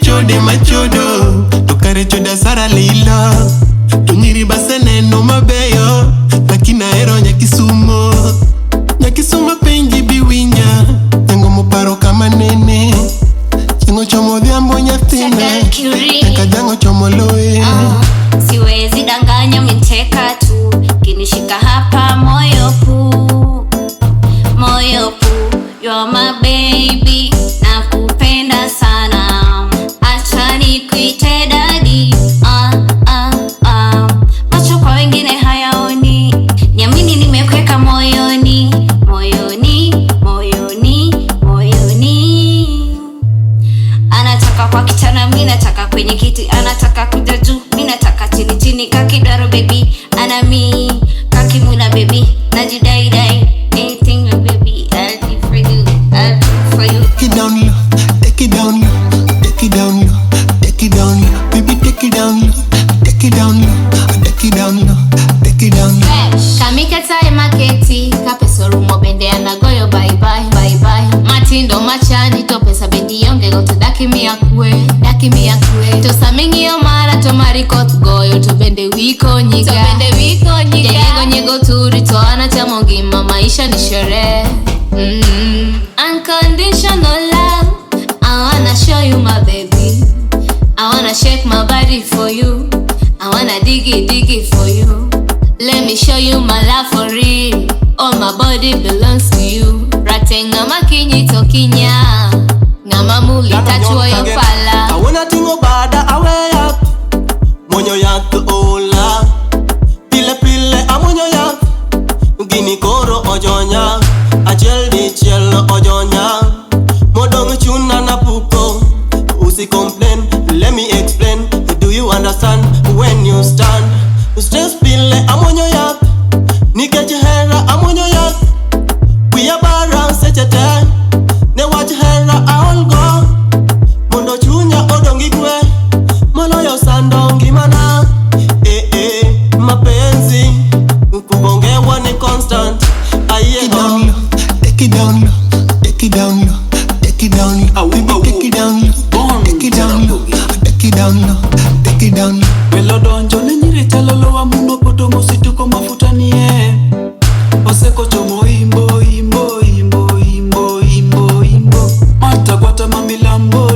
machode machodo tokare choda sara lilo tunyiri basene no mabeyo lakina ero nyakisumo penji biwinya yango moparo kama nene chingo chomo vyambo nyathine nakajango chomo loe siwezi danganya minteka tu kinishika hapa moyo pu you're my baby nakupenda sana acha nikuite daddy macho kwa wengine hayaoni niamini nimekweka moyoni anataka kwa kitana mimi nataka kwenye kiti anataka kuja juu mimi nataka chini kakidaro baby ana mi kakimuna baby najidai anything baby I'll do for you take it down low take it down low take it down low take it down low baby take it down low take it down low take it down low take it down low Pesh kamiketa emaketi kapeso rumo bende anagoyo bye bye matindo machani to pesa bendi yonge go to daki mi akwe to samingi yo mara to marikot goyo to bende wiko nyiga nyego turi to anachamo ngima maisha ni sherehe unconditional love I wanna show you my baby I wanna shake my body for you I wanna dig it for you let me show you my love for real all my body belongs to you ratenga makinyi tokinya ngama muli tachua yo pala I wanna tingo bada away up monyo yak ola pile amonyo yak gini koro ojonya achel di chel ojonya modong chuna na puko usi complain let me explain do you understand when you stand stress pile amonyo yak nikeje hera amonyo yak we are bara sechete ne watch hera all go mondo chunya odongi kwe moloyo sandongi mana mapenzi kubongewa ni constant aye take it down low take it down low take it down low take it down low take it down low take it down low take it down low Melo donjo ne nyiri chalolo wa muno poto mosituko mafuta nie Oseko chomo imbo Mata kwata mami lambo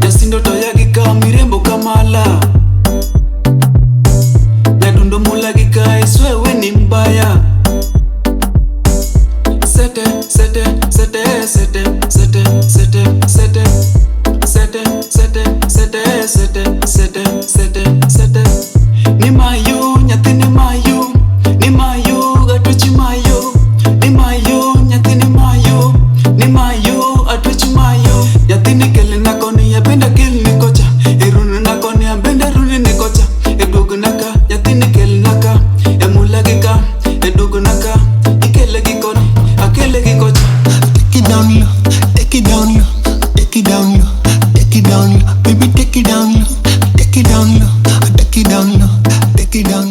Yasindo toyagika mirembo kamala Yadundo mulagika iswewe ni mbaya Sete Ni mayu, nyati ni mayu atuchi mayu Ni mayu, nyati ni mayu atuchi mayu Nyati ni kele nakoni ya benda kele ni kocha Eruni nakoni ya benda runi ni kocha Edugu naka, nyati ni kele naka Emulagika, edugu naka Ikele gikoni, akele gikocha take it down low take it down low take it down low take it down low baby take it down low take it down low take it down low take it down